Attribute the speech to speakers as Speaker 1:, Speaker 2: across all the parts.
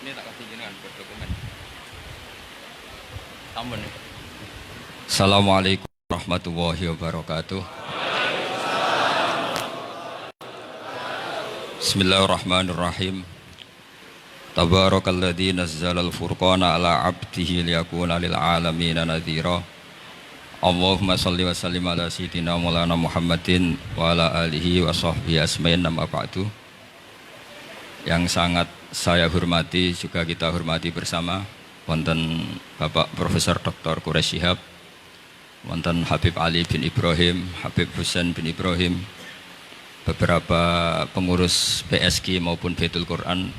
Speaker 1: Ini tak kasih jenengan buat dokumen. Ampun. Assalamualaikum warahmatullahi wabarakatuh. Bismillahirrahmanirrahim. Tabarakalladzi nazzalal furqana ala 'abdihi liyakuna lil 'alamin nadhira. Allahumma shalli wa sallim ala sayyidina Maulana Muhammadin wa ala alihi wa sahbihi asma'in amma ba'du. Yang sangat saya hormati juga kita hormati bersama wonten Bapak Profesor Dr. Quraish Shihab, wonten Habib Ali bin Ibrahim, Habib Husain bin Ibrahim, beberapa pengurus PSG maupun Baitul Quran,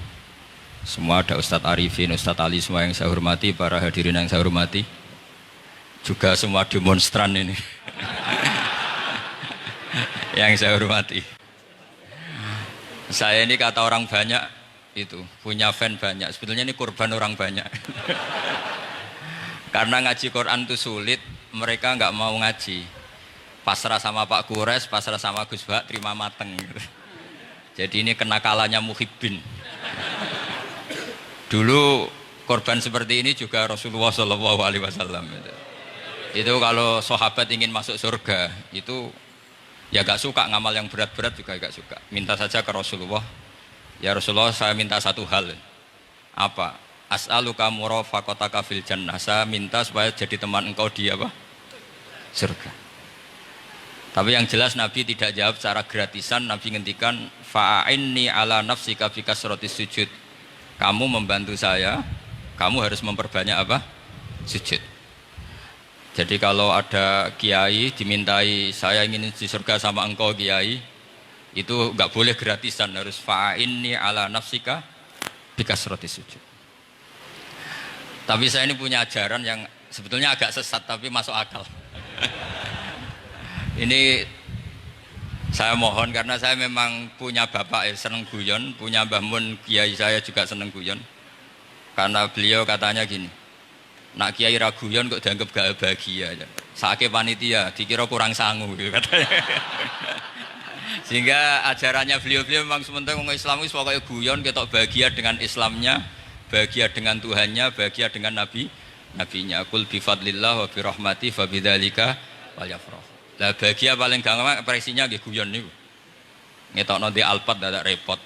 Speaker 1: semua ada Ustadz Arifin, Ustadz Ali, semua yang saya hormati, para hadirin yang saya hormati, juga semua demonstran ini yang saya hormati. Saya ini kata orang banyak itu punya fan banyak, sebetulnya ini korban orang banyak. Karena ngaji Quran itu sulit, mereka nggak mau ngaji, pasrah sama Pak Quraish, pasrah sama Gus Bak, terima mateng gitu. Jadi ini kenakalannya muhibbin. Dulu korban seperti ini juga Rasulullah SAW. Itu kalau sahabat ingin masuk surga itu ya gak suka ngamal yang berat-berat, juga gak suka, minta saja ke Rasulullah, ya Rasulullah saya minta satu hal. Apa? As'aluka murafaqataka fil jannah, saya minta supaya jadi teman engkau di apa? Surga. Tapi yang jelas Nabi tidak jawab secara gratisan. Nabi ngendikan fa'inni ala nafsika bi kasratis sujud, kamu membantu saya, kamu harus memperbanyak apa? Sujud. Jadi kalau ada kiai dimintai saya ingin di surga sama engkau kiai, itu nggak boleh gratisan, harus fa'inni ala nafsika bikasrotis sujud. Tapi saya ini punya ajaran yang sebetulnya agak sesat tapi masuk akal. Ini saya mohon karena saya memang punya bapak seneng guyon, punya Mbah Mun kiai saya juga seneng guyon. Karena beliau katanya gini, nak kiai raguyon kok dianggap gak bahagia aja. Sake panitia dikira kurang sangu gitu katanya. Sehingga ajarannya beliau memang sementara orang Islam itu pokoknya guyon, ketok bahagia dengan Islamnya, bahagia dengan Tuhannya, bahagia dengan nabinya. Qul bi fadlillah wa bi rahmati fa bidzalika falyafrah. Lah bahagia paling gampang ekspresinya nggih guyon niku. Ngetokno di Alphard dadak repot.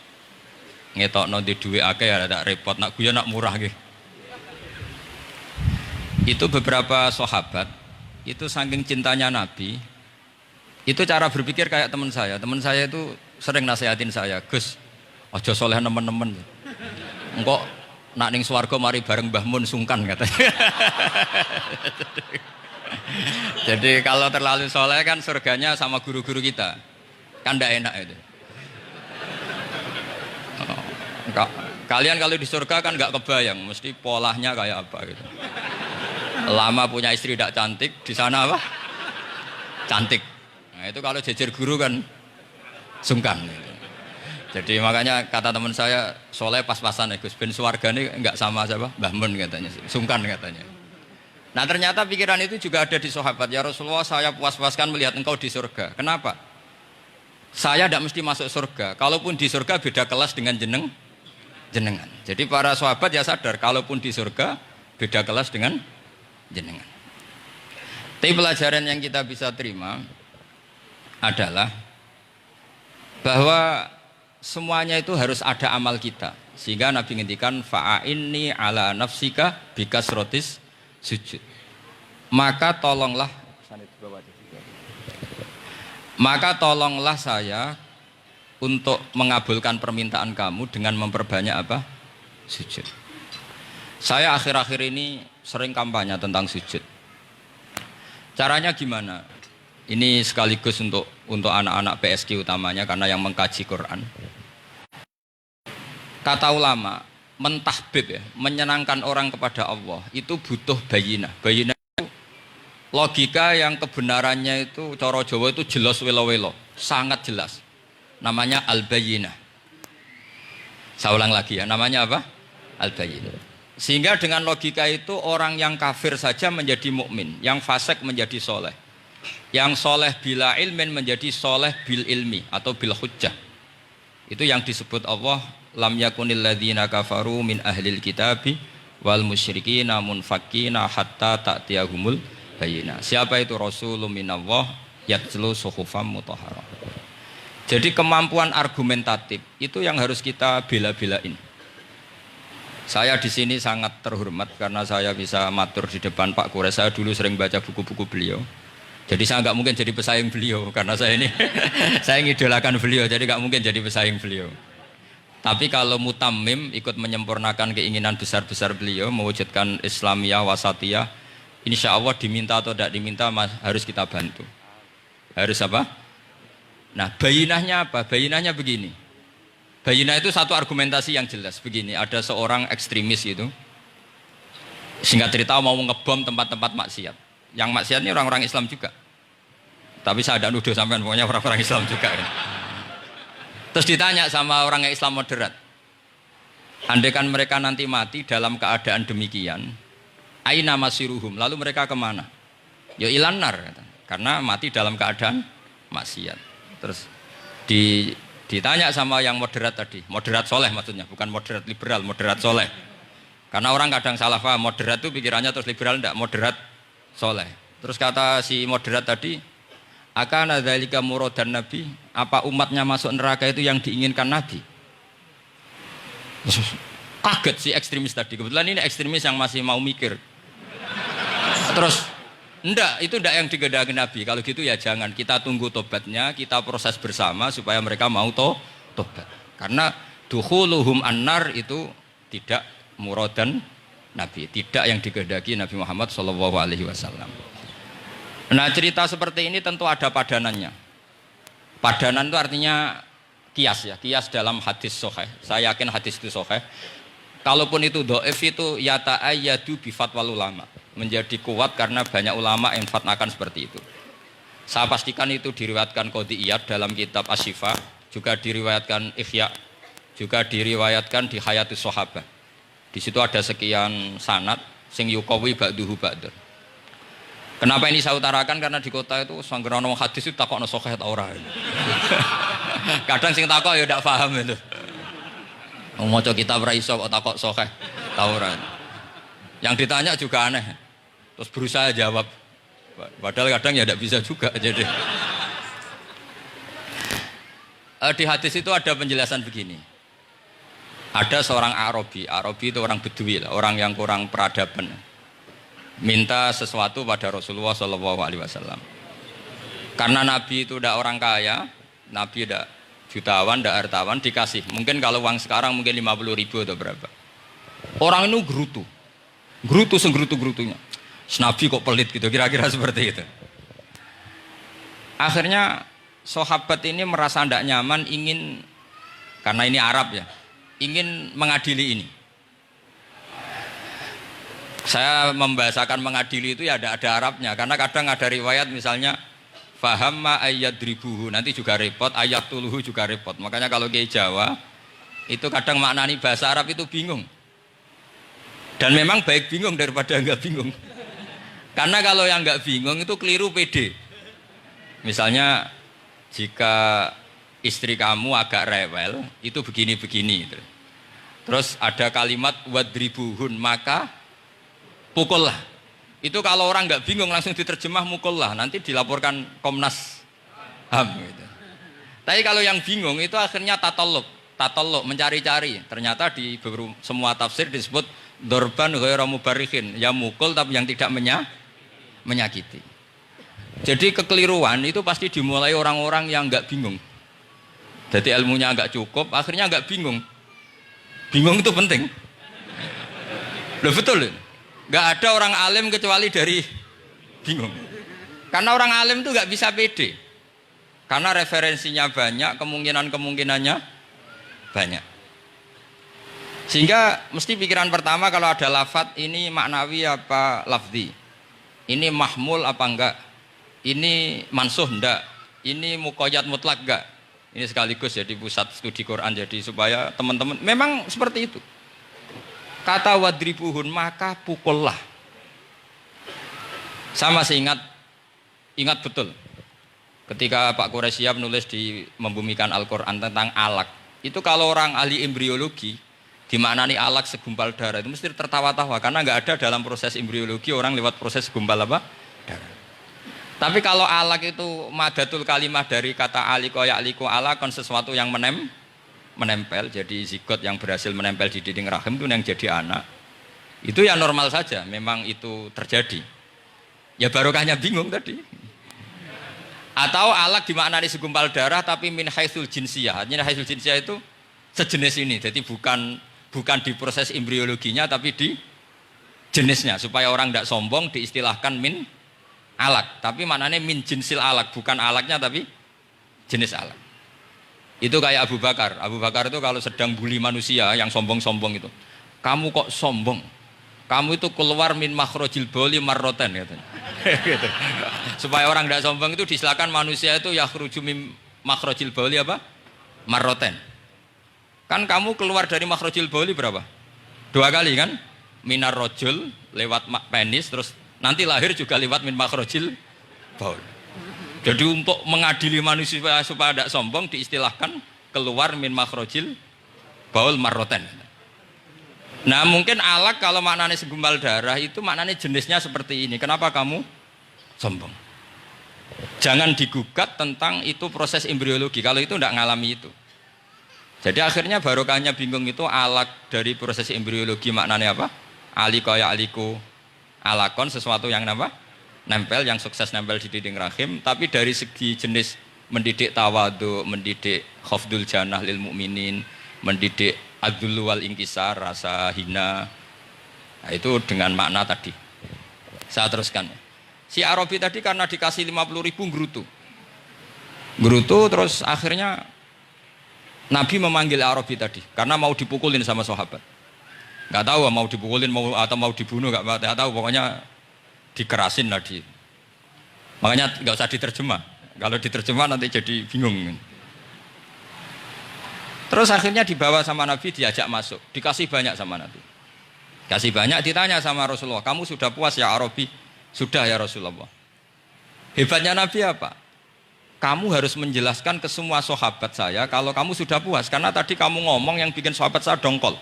Speaker 1: Ngetokno di dhuwit akeh ya dadak repot. Nak guyon nak murah nggih. Itu beberapa sahabat itu saking cintanya Nabi, itu cara berpikir kayak teman saya itu sering nasihatin saya, Gus ojo soleh nemen-nemen, engkau nak ning swarga mari bareng Mbah Mun sungkan katanya. Jadi kalau terlalu soleh kan surganya sama guru-guru kita kan ndak enak itu. Kalian kalau di surga kan nggak kebayang mesti polanya kayak apa gitu. Lama punya istri tidak cantik, di sana apa? Cantik. Nah itu kalau jejer guru kan sungkan. Jadi makanya kata teman saya, soleh pas-pasan ya Gus, ben suwarga ini enggak sama siapa? Mbah Mun katanya, sungkan katanya. Nah ternyata pikiran itu juga ada di sahabat. Ya Rasulullah, saya puas-puaskan melihat engkau di surga. Kenapa? Saya tidak mesti masuk surga. Kalaupun di surga beda kelas dengan jenengan. Jadi para sahabat ya sadar, kalaupun di surga beda kelas dengan jenengan. Tapi pelajaran yang kita bisa terima adalah bahwa semuanya itu harus ada amal kita. Sehingga Nabi ngendikan fa'inni ala nafsika bikasrotis sujud. Maka tolonglah saya untuk mengabulkan permintaan kamu dengan memperbanyak apa? Sujud. Saya akhir-akhir ini sering kampanye tentang sujud. Caranya gimana? Ini sekaligus untuk anak-anak PSG utamanya karena yang mengkaji Quran. Kata ulama, mentahbib ya, menyenangkan orang kepada Allah itu butuh bayinah. Bayinah itu logika yang kebenarannya itu cara Jawa itu jelas welo-welo, sangat jelas. Namanya al-bayinah. Saya ulang lagi ya, namanya apa? Al-bayinah. Sehingga dengan logika itu orang yang kafir saja menjadi mukmin, yang fasik menjadi soleh, yang soleh bila ilmin menjadi soleh bil ilmi atau bil hujjah. Itu yang disebut Allah lam yakunil ladzina kafaru min ahlil kitabi wal musyrikina munfakkina hatta ta'tiyahumul bayyinah. Siapa itu rasulun minallah yatlu suhufam mutahharah. Jadi kemampuan argumentatif itu yang harus kita bela-belain. Saya di sini sangat terhormat karena saya bisa matur di depan Pak Kures. Saya dulu sering baca buku-buku beliau. Jadi saya nggak mungkin jadi pesaing beliau karena saya ini saya ngidolakan beliau, jadi nggak mungkin jadi pesaing beliau. Tapi kalau mutammim ikut menyempurnakan keinginan besar-besar beliau mewujudkan Islamiyah wasatiyah, insya Allah diminta atau tidak diminta harus kita bantu. Harus apa? Nah, bayinahnya apa? Bayinahnya begini. Bayinah itu satu argumentasi yang jelas begini. Ada seorang ekstremis itu, singkat cerita mau ngebom tempat-tempat maksiat. Yang maksiat ini orang-orang Islam juga. Tapi saya tidak nuduh sampean, pokoknya orang-orang Islam juga. Ya. Terus ditanya sama orang yang Islam moderat, andaikan mereka nanti mati dalam keadaan demikian, aina masiruhum, lalu mereka kemana? Ya ilanar, karena mati dalam keadaan maksiat. Terus ditanya sama yang moderat tadi, moderat soleh maksudnya, bukan moderat liberal, moderat soleh. Karena orang kadang salah paham, moderat itu pikirannya terus liberal, enggak, moderat soleh. Terus kata si moderat tadi, akana dzalika muradan nabi, apa umatnya masuk neraka itu yang diinginkan nabi? Kaget si ekstremis tadi, kebetulan ini ekstremis yang masih mau mikir. Terus enggak, itu enggak yang digedaki nabi. Kalau gitu ya jangan, kita tunggu tobatnya, kita proses bersama supaya mereka mau tobat. Karena dukhuluhum annar itu tidak muradan nabi, tidak yang digedaki Nabi Muhammad SAW. Nah, cerita seperti ini tentu ada padanannya. Padanan itu artinya kias ya, kias dalam hadis sahih. Saya yakin hadis itu sahih. Kalaupun itu dhaif itu yata'ayyadu bi fatwal ulama. Menjadi kuat karena banyak ulama yang fatwakan seperti itu. Saya pastikan itu diriwayatkan Qadhi Iyad dalam kitab Asy-Syifa, juga diriwayatkan Ihya, juga diriwayatkan di Hayatus Sahabah. Di situ ada sekian sanad sing yuqawi ba'duhu ba'dur. Kenapa ini saya utarakan? Karena di kota itu sanggerono hadis itu takokno sahih ta ora. Kadang sing takok ya ndak paham itu. Wong maca kitab ra iso kok takok sahih ta ora. Yang ditanya juga aneh. Terus berusaha jawab. Padahal kadang ya ndak bisa juga jadi. Di hadis itu ada penjelasan begini. Ada seorang Arabi itu orang Bedui lah, orang yang kurang peradaban. Minta sesuatu pada Rasulullah SAW. Karena Nabi itu udah orang kaya, Nabi udah jutawan, udah hartawan, dikasih. Mungkin kalau uang sekarang mungkin 50.000 atau berapa. Orang itu gerutu senggerutu-gerutunya. Nabi kok pelit gitu, kira-kira seperti itu. Akhirnya sahabat ini merasa tidak nyaman, ingin, karena ini Arab ya, ingin mengadili ini. Saya membahasakan mengadili itu ya ada Arabnya, karena kadang ada riwayat misalnya fahamma ayyadribuhu, nanti juga repot, ayat tuluhu juga repot. Makanya kalau ke Jawa itu kadang maknani bahasa Arab itu bingung. Dan memang baik bingung daripada enggak bingung. Karena kalau yang enggak bingung itu keliru pede. Misalnya jika istri kamu agak rewel, itu begini-begini. Terus ada kalimat wadribuhun, maka pukullah. Itu kalau orang nggak bingung langsung diterjemah mukullah, nanti dilaporkan Komnas HAM. Gitu. Tapi kalau yang bingung itu akhirnya tatalluk mencari-cari. Ternyata di semua tafsir disebut dorban ghairu mubarrihin, yang mukul tapi yang tidak menyakiti. Jadi kekeliruan itu pasti dimulai orang-orang yang nggak bingung. Jadi ilmunya nggak cukup, akhirnya nggak bingung. Bingung itu penting. Loh betul. Nggak ada orang alim kecuali dari bingung. Karena orang alim itu nggak bisa pede. Karena referensinya banyak, kemungkinannya banyak. Sehingga mesti pikiran pertama kalau ada lafadz ini maknawi apa lafzi. Ini mahmul apa enggak? Ini mansuh enggak? Ini muqayyad mutlak enggak? Ini sekaligus jadi pusat studi Quran, jadi supaya teman-teman memang seperti itu. Kata wadribuhun, maka pukullah. Saya masih ingat betul ketika Pak Quraisyah menulis di Membumikan Al-Quran tentang alak. Itu kalau orang ahli embriologi dimaknani alak segumpal darah itu mesti tertawa-tawa karena nggak ada dalam proses embriologi orang lewat proses segumpal apa? Darah. Tapi kalau alak itu madatul kalimah dari kata aliko ya'liku alakon sesuatu yang menempel, jadi zigot yang berhasil menempel di dinding rahim itu yang jadi anak. Itu ya normal saja, memang itu terjadi. Ya barokahnya bingung tadi. Atau alak dimaknani segumpal darah tapi min haitsul jinsiyah. Artinya haitsul jinsiyah itu sejenis ini. Jadi bukan di proses embriologinya tapi di jenisnya supaya orang tidak sombong diistilahkan min alak, tapi maknanya min jinsil alak, bukan alaknya tapi jenis alak. Itu kayak Abu Bakar. Abu Bakar itu kalau sedang bully manusia yang sombong-sombong itu, kamu kok sombong? Kamu itu keluar min makhrajil bauli marroten katanya. Gitu. Supaya orang tidak sombong itu disilakan manusia itu yakhruju min makhrajil bauli apa? Marroten. Kan kamu keluar dari makhrajil bauli berapa? 2 kali kan? Minar rojul lewat penis, terus nanti lahir juga lewat min makhrajil baul. Jadi untuk mengadili manusia supaya tidak sombong diistilahkan keluar min makhrajil baul marroten. Nah mungkin alak kalau maknanya segumpal darah itu maknanya jenisnya seperti ini. Kenapa kamu sombong? Jangan digugat tentang itu proses embriologi. Kalau itu tidak ngalami itu. Jadi akhirnya barokahnya bingung itu alak dari proses embriologi maknanya apa? Aliko ya aliku alakon sesuatu yang apa? Nempel, yang sukses nempel di dinding rahim. Tapi dari segi jenis mendidik tawadu, mendidik khafdul janah lil mu'minin, mendidik adzul wal ingkisar, rasa hina. Nah, itu dengan makna tadi. Saya teruskan. Si Arabi tadi karena dikasih 50.000 Gerutu terus akhirnya Nabi memanggil Arabi tadi karena mau dipukulin sama sahabat. Enggak tahu mau dipukulin atau mau dibunuh enggak tahu, pokoknya dikerasin tadi. Makanya enggak usah diterjemah. Kalau diterjemah nanti jadi bingung. Terus akhirnya dibawa sama Nabi, diajak masuk, dikasih banyak sama Nabi. Kasih banyak, ditanya sama Rasulullah, kamu sudah puas ya Arabi? Sudah ya Rasulullah. Hebatnya Nabi apa? Kamu harus menjelaskan ke semua sahabat saya kalau kamu sudah puas. Karena tadi kamu ngomong yang bikin sahabat saya dongkol.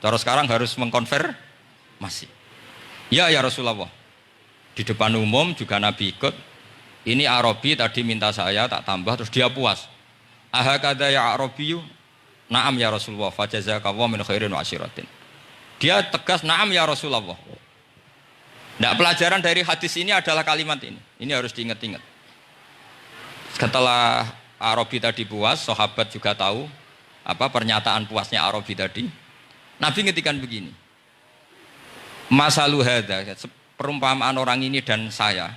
Speaker 1: Terus sekarang harus mengkonfirmasi. Ya Rasulullah. Di depan umum juga Nabi ikut. Ini Arabi tadi minta saya tak tambah terus dia puas. Ahakada ya Arabiyu. Naam ya Rasulullah, fajazakallahu min khairin wa asyiratin. Dia tegas, naam ya Rasulullah. Nah, pelajaran dari hadis ini adalah kalimat ini. Ini harus diingat-ingat. Setelah Arabi tadi puas, sahabat juga tahu apa pernyataan puasnya Arabi tadi. Nabi ngetikan begini. Masalu hadza, perumpamaan orang ini dan saya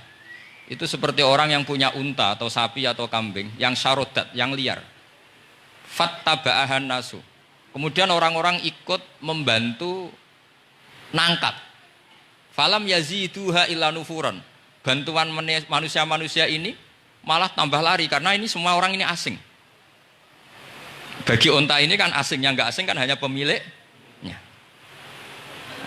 Speaker 1: itu seperti orang yang punya unta atau sapi atau kambing yang syarodat, yang liar. Fattaba'ahan nasu. Kemudian orang-orang ikut membantu nangkap. Falam yaziduha illa nufuran. Bantuan manusia-manusia ini malah tambah lari karena ini semua orang ini asing. Bagi unta ini kan asing, yang enggak asing kan hanya pemiliknya.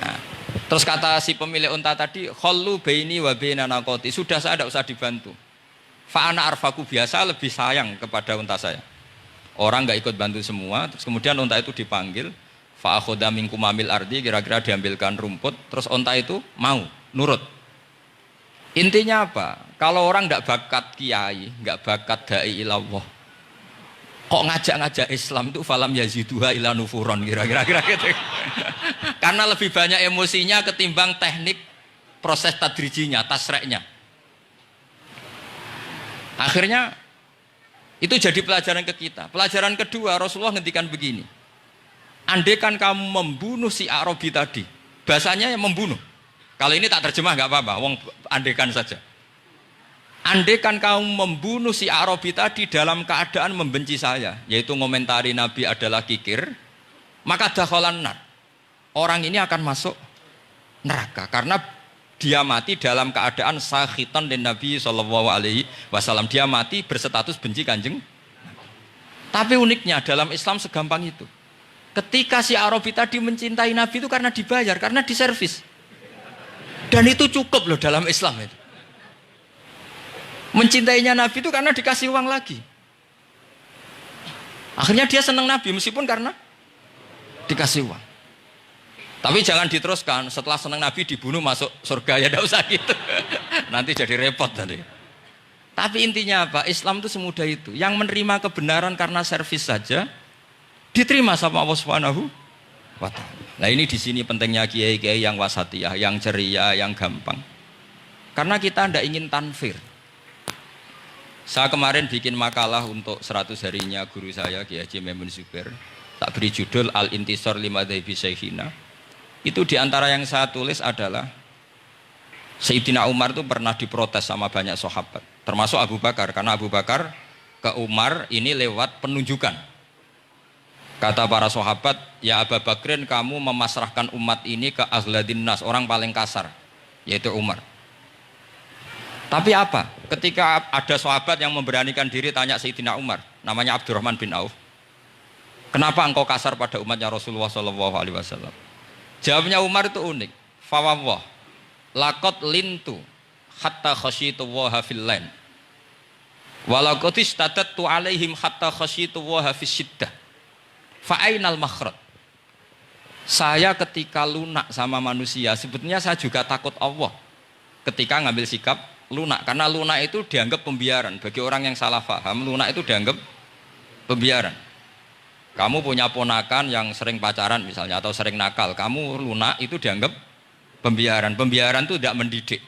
Speaker 1: Nah, terus kata si pemilik unta tadi, khallu baini wa baina naqati. Sudah saya tidak usah dibantu. Fa ana arfaku, biasa lebih sayang kepada unta saya. Orang nggak ikut bantu semua, terus kemudian unta itu dipanggil, fa'akhoda minkum amil ardi, kira-kira diambilkan rumput, terus unta itu mau nurut. Intinya apa? Kalau orang nggak bakat kiai, nggak bakat dai ilallah, kok ngajak-ngajak Islam itu falam yaziduha ila nufuron, kira-kira gitu. Karena lebih banyak emosinya ketimbang teknik proses tadrijinya, tasreknya. Akhirnya itu jadi pelajaran ke kita. Pelajaran kedua, Rasulullah ngendikan begini. Andaikan kamu membunuh si Arabi tadi, bahasanya yang membunuh. Kalau ini tak terjemah nggak apa-apa, wong andaikan saja. Andaikan kamu membunuh si Arabi tadi dalam keadaan membenci saya, yaitu ngomentari Nabi adalah kikir, maka dakhalan nar. Orang ini akan masuk neraka karena dia mati dalam keadaan sakhitan dan Nabi SAW. Dia mati berstatus benci kanjeng. Tapi uniknya dalam Islam segampang itu. Ketika si Arabi tadi mencintai Nabi itu karena dibayar, karena diservis. Dan itu cukup loh dalam Islam itu. Mencintainya Nabi itu karena dikasih uang lagi. Akhirnya dia senang Nabi meskipun karena dikasih uang. Tapi jangan diteruskan setelah senang Nabi dibunuh masuk surga, ya tidak usah gitu. Nanti jadi repot tadi. Tapi intinya apa? Islam itu semudah itu. Yang menerima kebenaran karena servis saja diterima sama Allah Subhanahu wa Ta'ala. Nah ini di sini pentingnya kiai-kiai yang wasatiyah, yang ceria, yang gampang. Karena kita tidak ingin tanfir. Saya kemarin bikin makalah untuk 100 harinya guru saya Kiai Haji Maimun Zubair. Tak beri judul Al-Intisar Limadhabi Syekhina. Itu diantara yang saya tulis adalah Sayyidina Umar itu pernah diprotes sama banyak sahabat, termasuk Abu Bakar, karena Abu Bakar ke Umar ini lewat penunjukan. Kata para sahabat, ya Abu Bakrin, kamu memasrahkan umat ini ke azladin nas, orang paling kasar, yaitu Umar. Tapi apa? Ketika ada sahabat yang memberanikan diri tanya Sayyidina Umar, namanya Abdurrahman bin Auf, kenapa engkau kasar pada umatnya Rasulullah SAW? Jawabnya Umar itu unik. Fawwah, laqad lintu hatta khasyitu waha fil lain. Walaqad istatattu alaihim hatta khasyitu waha fis syiddah. Fa ainal makhraj. Saya ketika lunak sama manusia, sebetulnya saya juga takut Allah ketika ngambil sikap lunak, karena lunak itu dianggap pembiaran. Bagi orang yang salah paham, lunak itu dianggap pembiaran. Kamu punya ponakan yang sering pacaran misalnya atau sering nakal, kamu lunak itu dianggap pembiaran. Pembiaran itu tidak mendidik.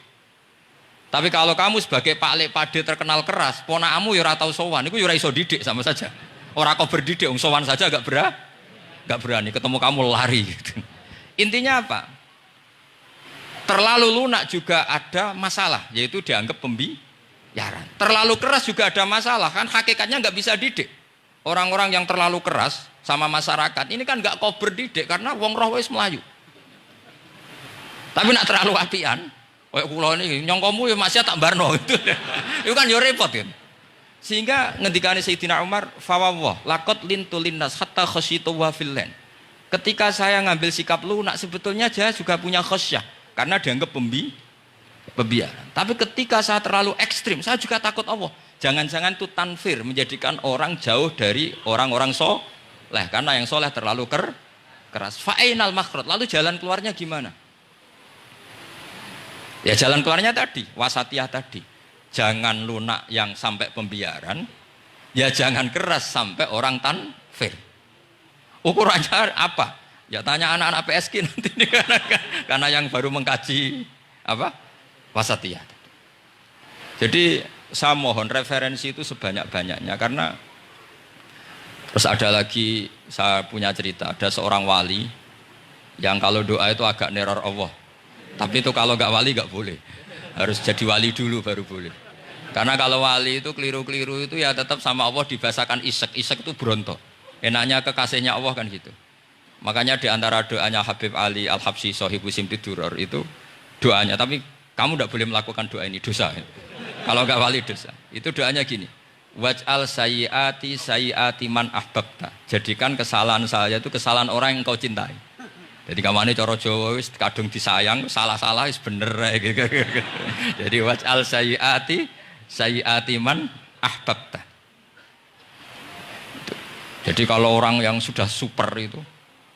Speaker 1: Tapi kalau kamu sebagai Pak Lek Pade terkenal keras, ponakamu ya ora tau sowan, itu ya ora iso didik sama saja. Ora kok berdidik, sowan saja gak berani, ketemu kamu lari gitu. Intinya apa? Terlalu lunak juga ada masalah, yaitu dianggap pembiaran. Terlalu keras juga ada masalah, kan hakikatnya nggak bisa didik. Orang-orang yang terlalu keras sama masyarakat ini kan nggak kau berdidik karena wong roh wis melayu. Tapi nak terlalu apian, kayak kula ini nyongkomu ya masih tak barno itu. Itu kan yo repot kan. Sehingga ngendikane Sayyidina Umar, fawwah laqad lintu linnas hatta khasyitu wa fillan. Ketika saya ngambil sikap lunak, sebetulnya saya juga punya khasyah karena dianggap pembiaran. Tapi ketika saya terlalu ekstrim, saya juga takut Allah. Jangan-jangan itu tanfir, menjadikan orang jauh dari orang-orang soleh, karena yang soleh terlalu keras. Fa'inal makhraj, lalu jalan keluarnya gimana? Ya jalan keluarnya tadi, wasatiyah tadi. Jangan lunak yang sampai pembiaran, ya jangan keras sampai orang tanfir. Ukurannya apa? Ya tanya anak-anak PSG nanti nih, karena yang baru mengkaji apa? Wasatiyah. Jadi saya mohon referensi itu sebanyak-banyaknya, karena terus ada lagi saya punya cerita, ada seorang wali yang kalau doa itu agak neror Allah. Tapi itu kalau nggak wali nggak boleh, harus jadi wali dulu baru boleh. Karena kalau wali itu keliru-keliru itu ya tetap sama Allah dibahasakan isek. Isek itu berontok. Enaknya kekasihnya Allah kan gitu. Makanya di antara doanya Habib Ali Al-Habsyi Shahibu Simti Duror itu doanya, tapi kamu tidak boleh melakukan doa ini, dosa. Kalau nggak wali dosa. Itu doanya gini. Waj'al sayyiati sayyiati man ahbabta. Jadikan kesalahan saya itu kesalahan orang yang kau cintai. Jadi kamane cara Jawa wis kadung disayang, salah-salah wis bener gitu. Jadi waj'al sayyiati sayyiati man ahbabta. Jadi kalau orang yang sudah super itu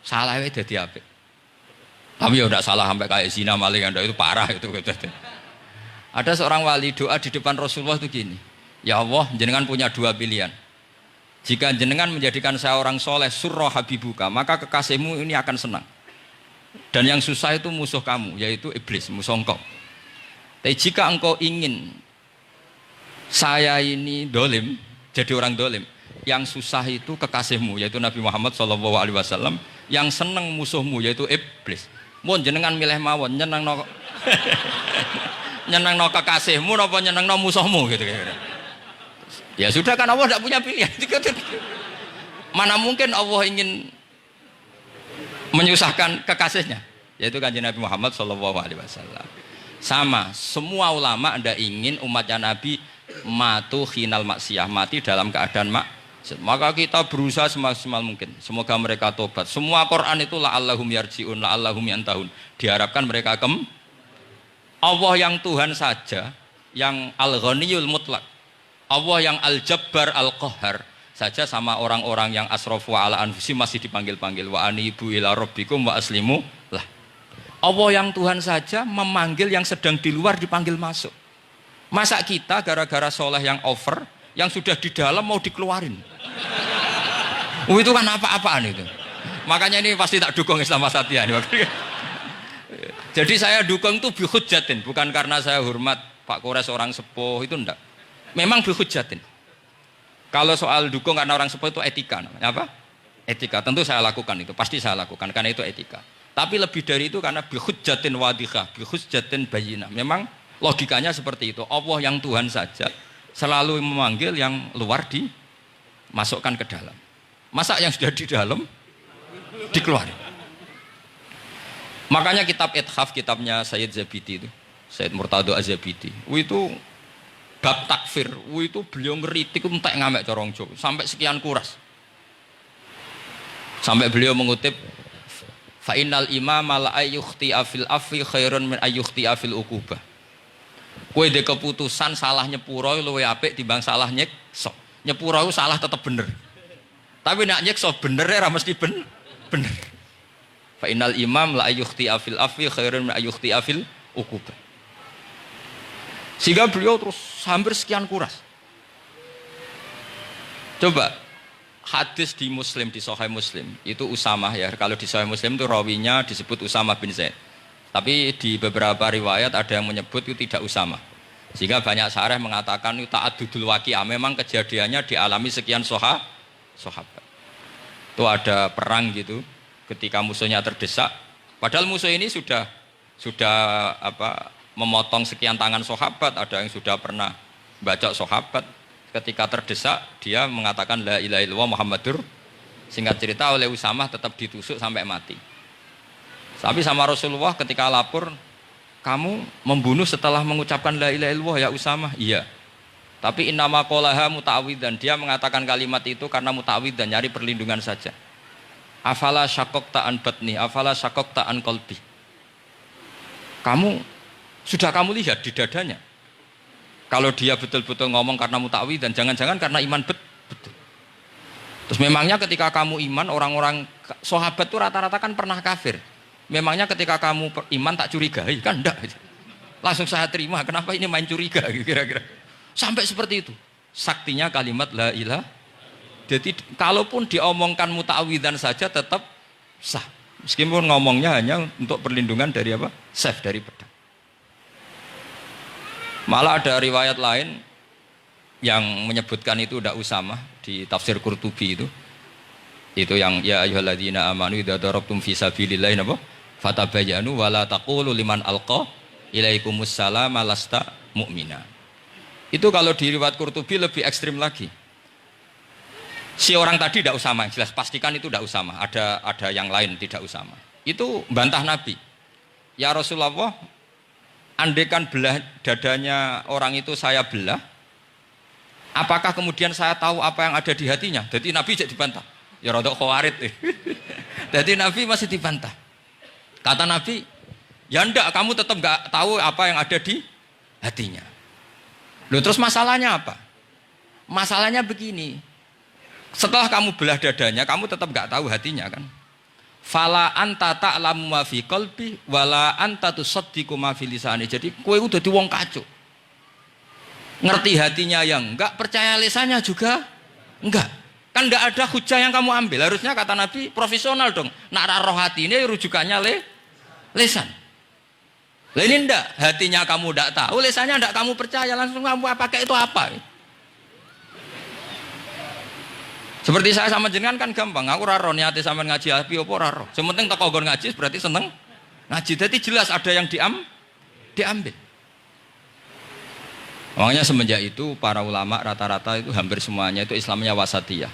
Speaker 1: salahnya jadi apik. Tapi ya tidak salah sampai kayak zina maling, itu parah itu. Ada seorang wali doa di depan Rasulullah itu gini, ya Allah, jenengan punya dua pilihan. Jika jenengan menjadikan saya orang soleh, surra habibuka, maka kekasihmu ini akan senang. Dan yang susah itu musuh kamu, yaitu iblis, musuh engkau. Tapi jika engkau ingin saya ini dolim, jadi orang dolim, yang susah itu kekasihmu, yaitu Nabi Muhammad SAW, yang senang musuhmu, yaitu iblis. Mun jenengan milih mawon nyenengno nyenengno kekasihmu napa nyenengno musuhmu gitu. Ya sudah kan Allah tidak punya pilihan. Mana mungkin Allah ingin menyusahkan kekasihnya, yaitu kanjeng Nabi Muhammad SAW. Sama, semua ulama tidak ingin umatnya Nabi matu khinal maksiyah, mati dalam keadaan maksiat. Maka kita berusaha semaksimal mungkin. Semoga mereka tobat. Semua Quran itu la'allahum yarji'un, la'allahum yantahun. Diharapkan mereka Allah yang Tuhan saja, yang Al-Ghaniyul Mutlaq, Allah yang Al-Jabbar Al-Qahhar, saja sama orang-orang yang asrafu ala anfusi masih dipanggil-panggil wa anibu ila rabbikum wa aslimu lah. Allah yang Tuhan saja memanggil yang sedang di luar dipanggil masuk. Masa kita gara-gara soleh yang over, yang sudah di dalam mau dikeluarin? Itu kan apa-apaan itu. Makanya ini pasti tak dukung Islam Wasatiyah. Jadi saya dukung itu bihujjatin, bukan karena saya hormat Pak Kores orang sepuh, itu enggak. Memang bihujjatin. Kalau soal dukung karena orang sepuh itu etika namanya. Apa? Etika. Tentu saya lakukan itu, pasti saya lakukan karena itu etika. Tapi lebih dari itu karena bihujjatin wadihah, bihujjatin bayinah. Memang logikanya seperti itu. Allah yang Tuhan saja selalu memanggil yang luar dimasukkan ke dalam. Masa yang sudah di dalam dikeluarin? Makanya kitab Ithaf, kitabnya Sayyid Zabidi itu, Sayyid Murtado Az-Zabidi, itu bab takfir, itu beliau ngeritik entek ngamek corong Jawa sampai sekian kuras. Sampai beliau mengutip fa innal imama la ayyukhti afil afi khairun min ayyukhti afil uqubah. Kowe de keputusan salah nyepuro luwih apik timbang salah nyekso. Nyepuro itu salah tetep bener. Tapi nak nyekso bener ora mesti bener. Fa innal imam la ayyukhti afil afi khairun min ayyukhti afil uqubah. Sehingga beliau terus hampir sekian kuras. Coba hadis di Muslim, di Sahih Muslim itu Usamah ya. Kalau di Sahih Muslim itu rawinya disebut Usamah bin Zaid. Tapi di beberapa riwayat ada yang menyebut itu tidak Usamah. Sehingga banyak syarah mengatakan itu ta'addudul waqi'ah. Memang kejadiannya dialami sekian sahabat. Itu ada perang gitu ketika musuhnya terdesak. Padahal musuh ini sudah memotong sekian tangan sahabat, ada yang sudah pernah baca sahabat. Ketika terdesak dia mengatakan la ilaha illallah Muhammadur. Singkat cerita oleh Usamah tetap ditusuk sampai mati. Tapi sama Rasulullah ketika lapor, kamu membunuh setelah mengucapkan la ilaha illallah ya Usamah? Iya. Tapi innama qolaha muta'awwidan, dia mengatakan kalimat itu karena muta'awwidan, nyari perlindungan saja. Afala syaqaqta an batni, afala syaqaqta an qalbi. Sudah kamu lihat di dadanya. Kalau dia betul-betul ngomong karena mutawi dan jangan-jangan karena iman betul. Terus memangnya ketika kamu iman, orang-orang sahabat itu rata-rata kan pernah kafir. Memangnya ketika kamu iman tak curigai? Kan enggak. Langsung saya terima, kenapa ini main curiga kira-kira. Sampai seperti itu. Saktinya kalimat la ilaha. Jadi kalaupun diomongkan muta'awidzan saja tetap sah. Meskipun ngomongnya hanya untuk perlindungan dari apa? Safe, dari pedang. Malah ada riwayat lain yang menyebutkan itu udah Usamah di tafsir Qurtubi itu. Itu yang ya ayyuhalladzina amanu idza darabtum fi sabilillahi napa? Fatabayyanu wala taqulu liman alqa ilaikumus salama lasta mu'mina. Itu kalau di riwayat Qurtubi lebih ekstrim lagi. Si orang tadi tidak Usamah, jelas pastikan itu tidak Usamah. Ada yang lain tidak Usamah. Itu bantah Nabi. Ya Rasulullah, andaikan belah dadanya orang itu saya belah, apakah kemudian saya tahu apa yang ada di hatinya? Jadi Nabi jadi dibantah. Ya rodok khawarid. Jadi Nabi masih dibantah. Kata Nabi, ya enggak, kamu tetap enggak tahu apa yang ada di hatinya. Loh, terus masalahnya apa? Masalahnya begini. Setelah kamu belah dadanya, kamu tetap enggak tahu hatinya kan? Fala anta ta'lamu ma fi qalbi wala anta tusaddiqu ma fi lisani. Jadi kowe udah di wong kacuk. Ngerti hatinya yang enggak, percaya lisannya juga enggak. Kan enggak ada hujah yang kamu ambil. Harusnya kata Nabi profesional dong. Nak ra roh hati ini rujukannya lisan. Lah ini enggak, hatinya kamu enggak tahu, lisannya enggak kamu percaya, langsung kamu pakai itu apa? Seperti saya sama jenengan kan gampang, aku raro niati sama ngaji api apa raro. Sementing tak kongkon ngaji berarti seneng ngaji. Jadi jelas ada yang diambil. Makanya semenjak itu para ulama rata-rata itu hampir semuanya itu Islamnya wasatiyah.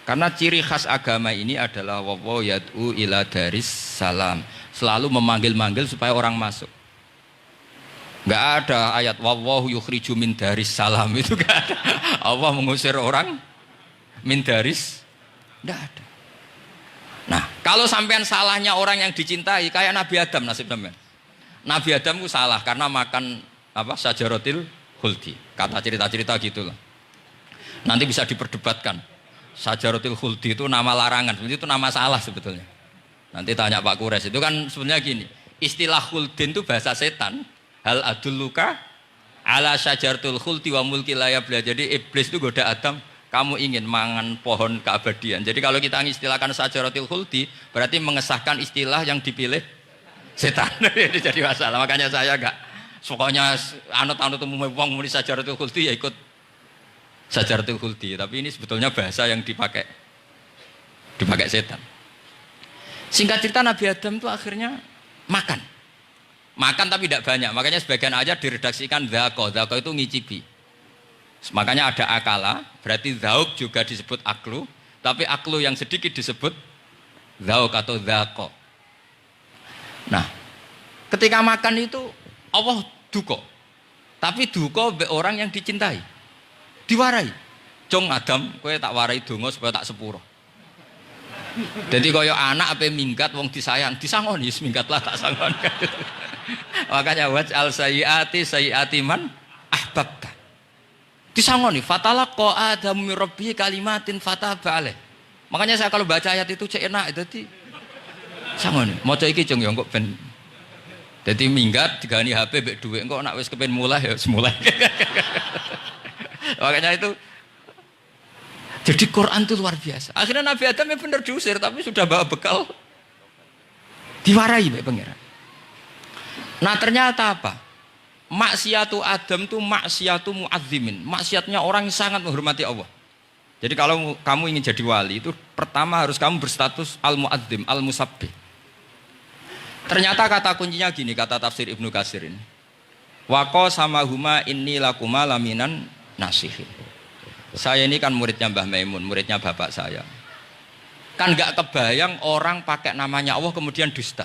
Speaker 1: Karena ciri khas agama ini adalah wallahu yad'u ila daris salam. Selalu memanggil-manggil supaya orang masuk. Enggak ada ayat wallahu yukhriju min daris salam, itu enggak ada. Allah mengusir orang min daris, enggak ada. Nah, kalau sampean salahnya orang yang dicintai kayak Nabi Adam nasib sampean. Nabi Adam itu salah karena makan apa? Sajaratil khuldi. Kata cerita-cerita gitulah. Nanti bisa diperdebatkan. Syajaratul Khuldi itu nama larangan, sebenarnya itu nama salah sebetulnya. Nanti tanya Pak Kures, itu kan sebenarnya gini, istilah Khuldin itu bahasa setan. Hal adulluka ala syajaratul khuldi wa mulki la yabla. Jadi iblis itu goda Adam, kamu ingin mangan pohon keabadian. Jadi kalau kita mengistilahkan syajaratul khuldi, berarti mengesahkan istilah yang dipilih setan. Jadi masalah. Makanya saya enggak, pokoknya anut-anut umum wong muni syajaratul khuldi ya ikut syajaratul khuldi. Tapi ini sebetulnya bahasa yang dipakai setan. Singkat cerita Nabi Adam itu akhirnya makan tapi tidak banyak. Makanya sebagian aja diredaksikan dzaqo itu ngicipi. Makanya ada akala, berarti dzauk juga disebut aklu, tapi aklu yang sedikit disebut dzauk atau dzaqo. Nah, ketika makan itu Allah duka, tapi duka be orang yang dicintai, diwarai. Cung Adam, kowe tak warai donga supaya tak sepuro. Jadi kaya anak apa minggat wong disayang, disangoni minggatlah tak sangon. Makanya waj'al sayyiati man ahbabta. Disangoni fatalaqa Adamu min rabbihi kalimatin fataba alaih. Makanya saya kalau baca ayat itu cek enak dadi sangoni. Maca iki cung ya kok ben dadi minggat digani HP mbek dhuwit engko nek wis kepen mulai ya semulai. Makanya itu jadi Quran itu luar biasa. Akhirnya Nabi Adam ya benar diusir, tapi sudah bawa bekal diwarai oleh pangeran. Nah ternyata apa? Maksiatu Adam itu maksiatu muazzimin. Maksiatnya orang yang sangat menghormati Allah. Jadi kalau kamu ingin jadi wali itu pertama harus kamu berstatus al-muazzim, al-musabbih. Ternyata kata kuncinya gini, kata tafsir Ibnu Katsir ini. Waqa samahuma inni lakuma laminan nasihin. Saya ini kan muridnya Mbah Maimun, muridnya bapak saya. Kan gak kebayang orang pakai namanya Allah kemudian dusta.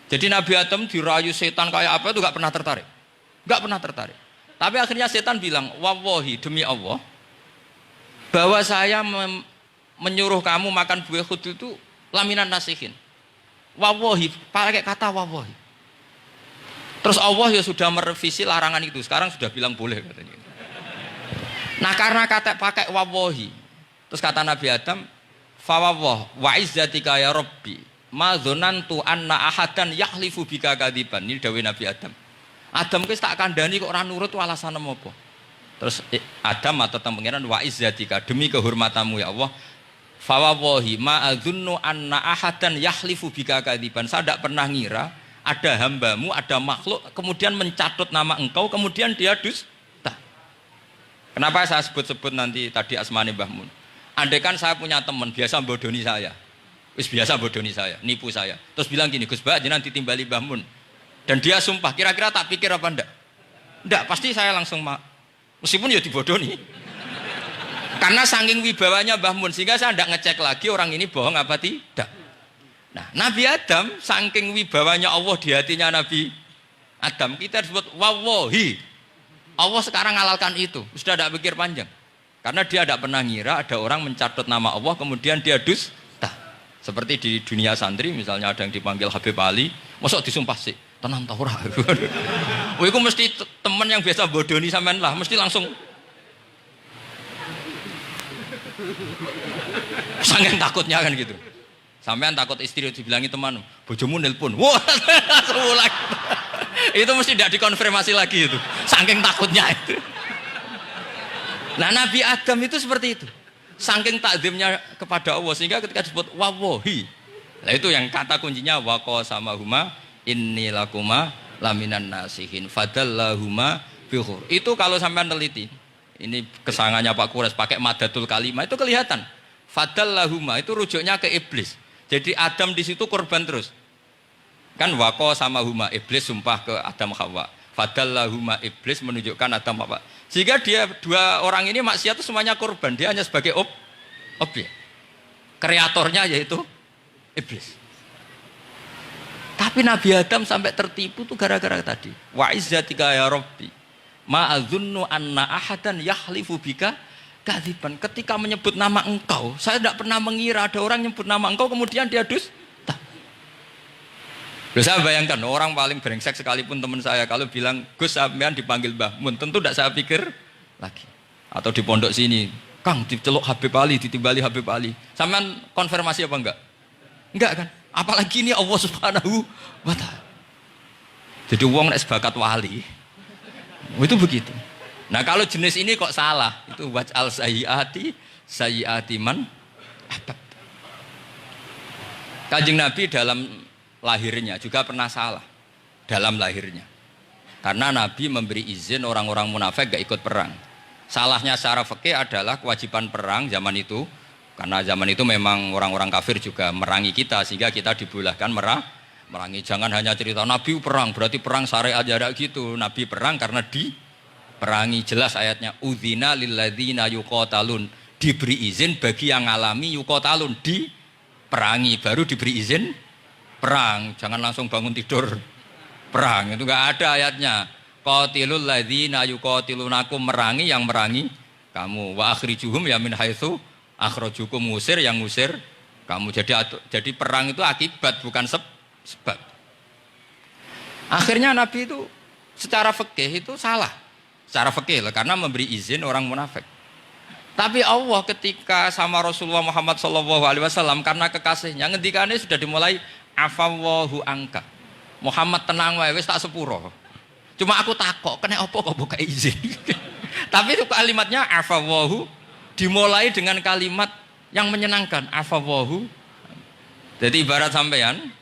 Speaker 1: Jadi Nabi Adam dirayu setan kayak apa itu gak pernah tertarik. Gak pernah tertarik. Tapi akhirnya setan bilang, wallahi demi Allah, bahwa saya menyuruh kamu makan buah khud itu laminan nasihin. Wallahi, pakai kata wallahi. Terus Allah ya sudah merevisi larangan itu, sekarang sudah bilang boleh katanya. Nah karena kata pakai wawahi, terus kata Nabi Adam, fawawah wa izzatika ya Rabbi, ma dzanantu anna ahadan yahlifu bika kadiban. Ini dawuh Nabi Adam. Adam wis tak kandhani kok ora nurut alasan apa? Terus Adam atau pangeran wa izzatika, demi kehormatanmu ya Allah, fawawahi ma adzunnu anna ahadan yahlifu bika kadiban. Saya tidak pernah ngira ada hambamu, ada makhluk kemudian mencatut nama engkau kemudian dia dusta. Kenapa saya sebut-sebut nanti tadi asmane Mbah Mun? Andai kan saya punya teman biasa bodoni saya, biasa bodoni saya, nipu saya, terus bilang gini, Gus Bah jenengan ditimbali Mbah Mun, dan dia sumpah, kira-kira tak pikir apa ndak? Ndak, pasti saya langsung meskipun ya dibodoni, karena saking wibawanya Mbah Mun sehingga saya ndak ngecek lagi orang ini bohong apa tidak. Nah, Nabi Adam saking wibawanya Allah di hatinya Nabi Adam, kita disebut wawahi. Allah sekarang ngalalkan itu, sudah tidak pikir panjang. Karena dia tidak pernah ngira ada orang mencatut nama Allah kemudian dia dusta. Seperti di dunia santri misalnya ada yang dipanggil Habib Ali, mosok disumpah sih, tenang tau ora. Wah, itu mesti teman yang biasa bodoni sampean lah, mesti langsung sangat takutnya kan gitu. Sampean takut istri dibilangi teman, bojomu nelpon. Wah, langsung ulang. Itu mesti tidak dikonfirmasi lagi itu. Saking takutnya itu. Nah, Nabi Adam itu seperti itu. Saking takzimnya kepada Allah sehingga ketika disebut wawahi. Nah, itu yang kata kuncinya waqa samahuma inni lakuma laminan nasihin fadallahuma bihur. Itu kalau sampean teliti. Ini kesangannya Pak Kures pakai madatul kalimah itu kelihatan. Fadallahuma itu rujuknya ke iblis. Jadi Adam di situ korban terus. Kan waqo sama huma, iblis sumpah ke Adam Hawa. Fadallahuma, iblis menunjukkan Adam Hawa. Sehingga dia dua orang ini maksiat itu semuanya korban. Dia hanya sebagai objek. Kreatornya yaitu iblis. Tapi Nabi Adam sampai tertipu tuh gara-gara tadi. Wa izzatika ya Rabbi, ma adzunnu anna ahadan yahlifu bika kadziban. Ketika menyebut nama engkau, saya tidak pernah mengira ada orang menyebut nama engkau kemudian dia dusta. Loh, saya bayangkan orang paling brengsek sekalipun teman saya kalau bilang Gus sampean dipanggil Mbah Mun, tentu tidak saya pikir lagi. Atau di pondok sini Kang diceluk Habib Ali, ditimbali Habib Ali. Sampean konfirmasi apa enggak? Enggak kan? Apalagi ini Allah Subhanahu wa taala. Jadi wong nek sebakat wali. Itu begitu. Nah, kalau jenis ini kok salah? Itu waj'al sayyiati man ahbab. Kanjeng Nabi dalam lahirnya juga pernah salah. Dalam lahirnya. Karena Nabi memberi izin orang-orang munafik gak ikut perang. Salahnya secara fikih adalah kewajiban perang zaman itu. Karena zaman itu memang orang-orang kafir juga merangi kita. Sehingga kita dibolehkan merangi. Jangan hanya cerita Nabi perang, berarti perang syariat jarak gitu. Nabi perang karena diperangi. Jelas ayatnya. Udzina lilladzina yuqatalun. Diberi izin bagi yang ngalami yuqatalun. Diperangi. Baru diberi izin perang. Jangan langsung bangun tidur perang. Itu enggak ada ayatnya. Qatilul ladzina yuqatilunakum, merangi yang merangi kamu. Wa akhrijuhum ya min haitsu akhrajukum, ngusir yang ngusir kamu. Jadi perang itu akibat bukan sebab. Akhirnya Nabi itu secara fikih itu salah. Secara fikih lah, karena memberi izin orang munafik. Tapi Allah ketika sama Rasulullah Muhammad SAW karena kekasihnya, ngendikannya sudah dimulai afawwahu angka. Muhammad tenang wae wis tak sepuro. Cuma aku takok, kena apa kok buka izin? Tapi itu kalimatnya afawwahu dimulai dengan kalimat yang menyenangkan, afawwahu. Jadi ibarat sampean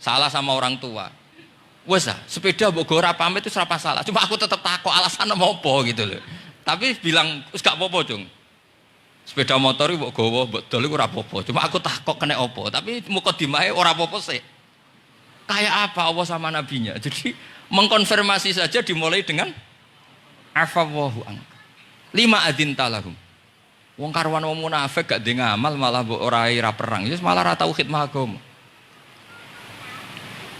Speaker 1: salah sama orang tua. Wes sepeda mbok ora pamit itu serapa salah. Cuma aku tetap takok alasan apa gitu loh. Tapi bilang wis gak apa-apa, Jung. Sepeda motor mbok gowo, mbok dol iku ora apa-apa. Cuma aku takok kena apa. Tapi mukadimahe ora apa-apa sih. Kayak apa Allah sama nabinya. Jadi mengkonfirmasi saja dimulai dengan afawwahu an. Lima adin talahum. Wong karwan wong munafik gak ndek ngamal malah mbok ora perang. Ya malah ora tau khidmah agama.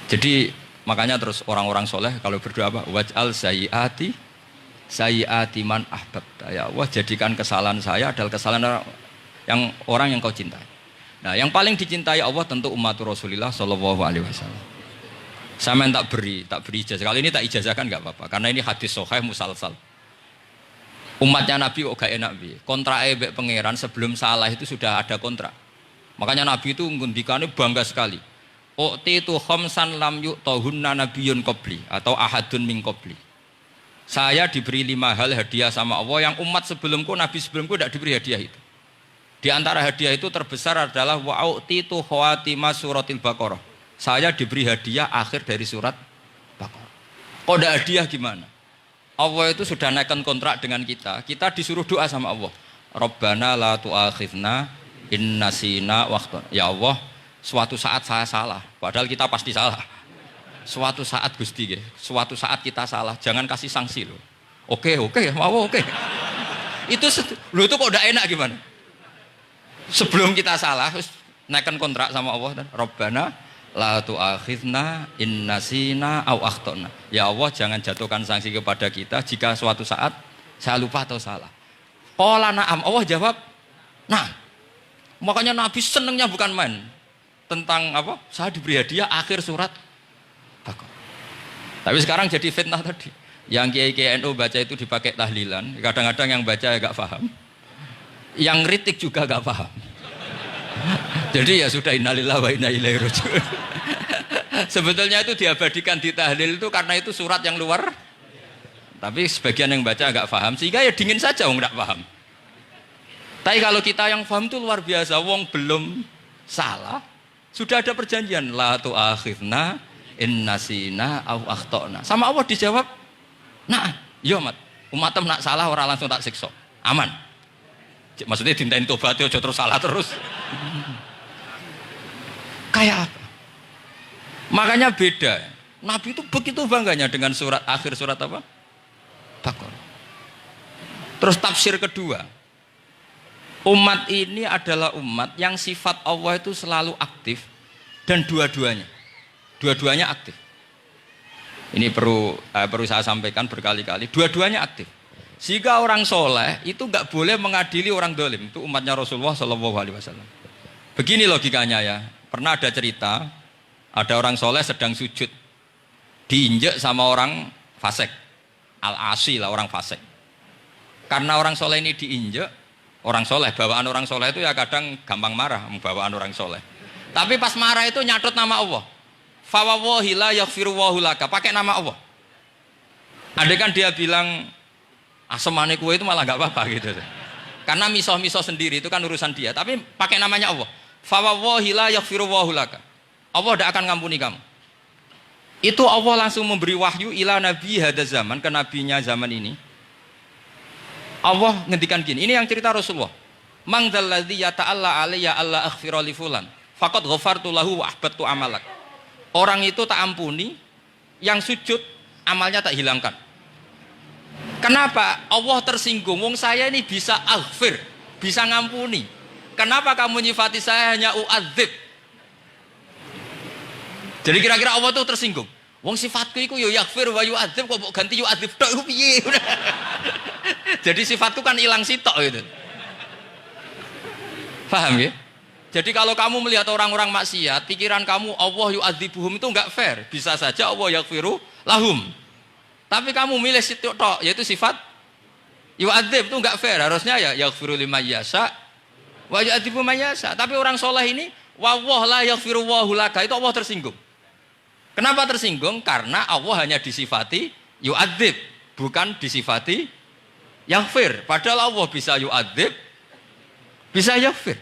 Speaker 1: Jadi makanya terus orang-orang soleh kalau berdoa apa? Waj'al sayyiati man ahbab. Ya Allah, jadikan kesalahan saya adalah kesalahan orang yang kau cintai. Nah, yang paling dicintai Allah tentu umat Rasulullah sallallahu alaihi wasallam. Sama yang tak beri ijazah. Kali ini tak ijazahkan nggak apa-apa, karena ini hadis sahih musalsal. Umatnya Nabi kok gak enak bi. Kontrak ebek pangeran sebelum salah itu sudah ada kontrak. Makanya Nabi itu ngundikannya bangga sekali. U'titu khamsan lam yu'tahunna nabiyyun qabli atau ahadun min qabli. Saya diberi 5 hal hadiah sama Allah yang umat sebelumku, Nabi sebelumku tidak diberi hadiah itu. Di antara hadiah itu terbesar adalah wa'u'titu khawatima suratil Baqarah. Saya diberi hadiah akhir dari surat Baqarah. Kok ada hadiah gimana? Allah itu sudah naikkan kontrak dengan kita. Kita disuruh doa sama Allah. Rabbana la tu'akhidna in nasina waqta. Ya Allah, suatu saat saya salah. Padahal kita pasti salah. Suatu saat Gusti, suatu saat kita salah. Jangan kasih sanksi loh. Oke, mau oke. Itu kok udah enak gimana? Sebelum kita salah, naikkan kontrak sama Allah. Rabbana la tu'akhidna in nasina aw akhtana. Ya Allah, jangan jatuhkan sanksi kepada kita jika suatu saat saya lupa atau salah. Qala na'am. Allah jawab, nah. Makanya Nabi senengnya bukan main tentang apa? Saya diberi hadiah akhir surat Baqarah. Tapi sekarang jadi fitnah tadi. Yang kiai NU baca itu dipakai tahlilan. Kadang-kadang yang baca agak paham. Yang kritik juga agak paham. Jadi ya sudah, innalillahi wa inna ilaihi raji'un. Sebetulnya itu diabadikan di tahlil itu karena itu surat yang luar. Tapi sebagian yang baca agak paham sehingga ya dingin saja wong enggak paham. Tapi kalau kita yang paham itu luar biasa, wong belum salah sudah ada perjanjian la tu'akhidna in nasina aw akhtana. Sama Allah dijawab, "Nah, yo umat nak salah orang langsung tak siksa. Aman." Maksudnya dintain tobat aja terus salah terus. Kayak apa? Makanya beda. Nabi itu begitu bangganya dengan surat akhir surat apa? Baqarah. Terus tafsir kedua. Umat ini adalah umat yang sifat Allah itu selalu aktif dan dua-duanya aktif. Ini perlu saya sampaikan berkali-kali. Dua-duanya aktif. Jika orang soleh itu nggak boleh mengadili orang dolim. Itu umatnya Rasulullah SAW. Begini logikanya ya. Pernah ada cerita, ada orang soleh sedang sujud, diinjek sama orang fasik, al-asi lah orang fasik. Karena orang soleh ini diinjek, orang soleh. Bawaan orang soleh itu ya kadang gampang marah, bawaan orang soleh. Tapi pas marah itu nyatut nama Allah. Fawawahi la yaghfiru wallahu laka, pakai nama Allah. Andai kan dia bilang asemane kue itu malah nggak apa-apa gitu. Karena misoh-misoh sendiri itu kan urusan dia. Tapi pakai namanya Allah. Fawawahi la yaghfiru wallahu laka. Allah tidak akan ngampuni kamu. Itu Allah langsung memberi wahyu ila nabi hada zaman, ke nabinya zaman ini. Allah ngendikan gini, ini yang cerita Rasulullah. Mang dzalladzi yata'alla alayya alla aghfira li fulan faqad ghafartu lahu wa ahbattu amalak. Orang itu tak ampuni, yang sujud amalnya tak hilangkan. Kenapa? Allah tersinggung. Wong saya ini bisa aghfir, bisa ngampuni. Kenapa kamu nyifati saya hanya u'adzib? Jadi kira-kira Allah itu tersinggung. Wong sifatku itu yo yaghfir wa yu'adzib, kok ganti yu'adzib tok iku piye? Jadi sifatku kan hilang sitok gitu. Paham ya? Jadi kalau kamu melihat orang-orang maksiat, pikiran kamu Allah yu'adzibuhum itu enggak fair. Bisa saja Allah yaghfiru lahum. Tapi kamu milih sitok tok, yaitu sifat yu'adzib itu enggak fair. Harusnya ya yaghfiru liman yasha wa yu'adzibu man yasha. Tapi orang soleh ini wallahu la yaghfiru wallahu laka, itu Allah tersinggung. Kenapa tersinggung? Karena Allah hanya disifati yu'adzib, bukan disifati yaghfir. Padahal Allah bisa yu'adzib, bisa yaghfir.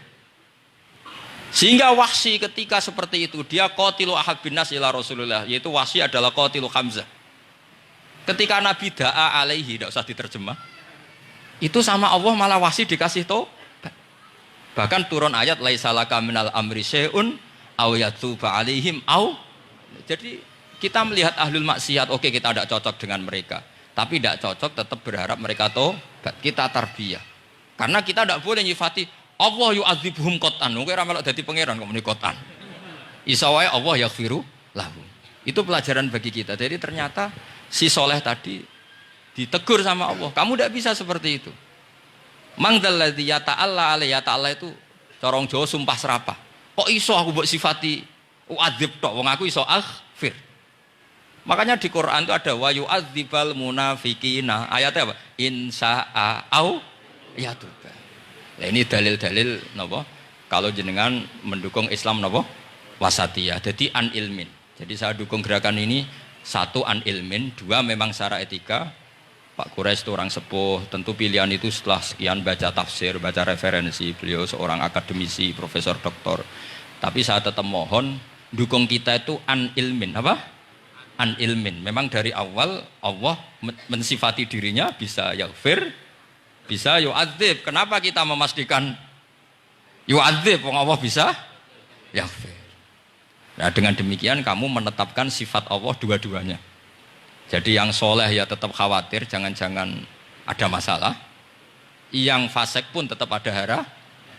Speaker 1: Sehingga Wahsy ketika seperti itu, dia qatilu ahabbin nas ila Rasulullah, yaitu Wahsy adalah qatilu Hamzah. Ketika Nabi da'a alaihi, tidak usah diterjemah, itu sama Allah malah Wahsy dikasih tobat. Bahkan turun ayat laisa laka minal amri syai'un aw yatuba alaihim aw. Jadi kita melihat ahlul maksiat, oke kita tidak cocok dengan mereka, tapi tidak cocok tetap berharap mereka tobat. Kita tarbiyah, karena kita tidak boleh nyifati Allah yu'adzibuhum qatan. Mungkin ramelok dadi pangeran kok muni qatan. Isa wae Allah yaghfiru lahu. Itu pelajaran bagi kita. Jadi ternyata si soleh tadi ditegur sama Allah. Kamu tidak bisa seperti itu. Mang dzalladzi yata'alla alaihi, ta'ala itu corong Jawa sumpah serapah. Kok iso aku mbok sifati u'adzib tok, wong aku iso aghfir. Makanya di Quran itu ada wa yu'adzibal munafiqina. Ayatnya apa? Insya'a au yatuba. Nah, ini dalil-dalil napa? Kalau jenengan mendukung Islam napa? Wasatiyah. Jadi an ilmin. Jadi saya dukung gerakan ini, satu an ilmin, dua memang secara etika. Pak Quraisy itu orang sepuh, tentu pilihan itu setelah sekian baca tafsir, baca referensi, beliau seorang akademisi, profesor doktor. Tapi saya tetap mohon dukung kita itu an ilmin, apa? An ilmin. Memang dari awal Allah mensifati dirinya bisa yaghfir, bisa yu'adzib. Kenapa kita memastikan yu'adzib? Wong Allah bisa yaghfir. Nah, dengan demikian kamu menetapkan sifat Allah dua-duanya. Jadi yang soleh ya tetap khawatir jangan-jangan ada masalah. Yang fasik pun tetap ada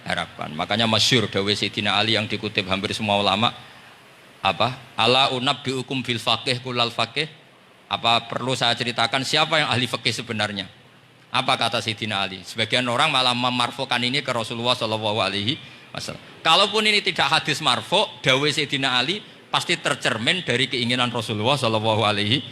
Speaker 1: harapan. Makanya masyhur dawuh Sayyidina Ali yang dikutip hampir semua ulama, apa? Ala unabbiukum fil faqih kullal faqih. Apa perlu saya ceritakan siapa yang ahli fikih sebenarnya? Apa kata Sayyidina Ali? Sebagian orang malah memarfukan ini ke Rasulullah SAW. Kalaupun ini tidak hadis marfu, dawuh Sayyidina Ali pasti tercermin dari keinginan Rasulullah SAW.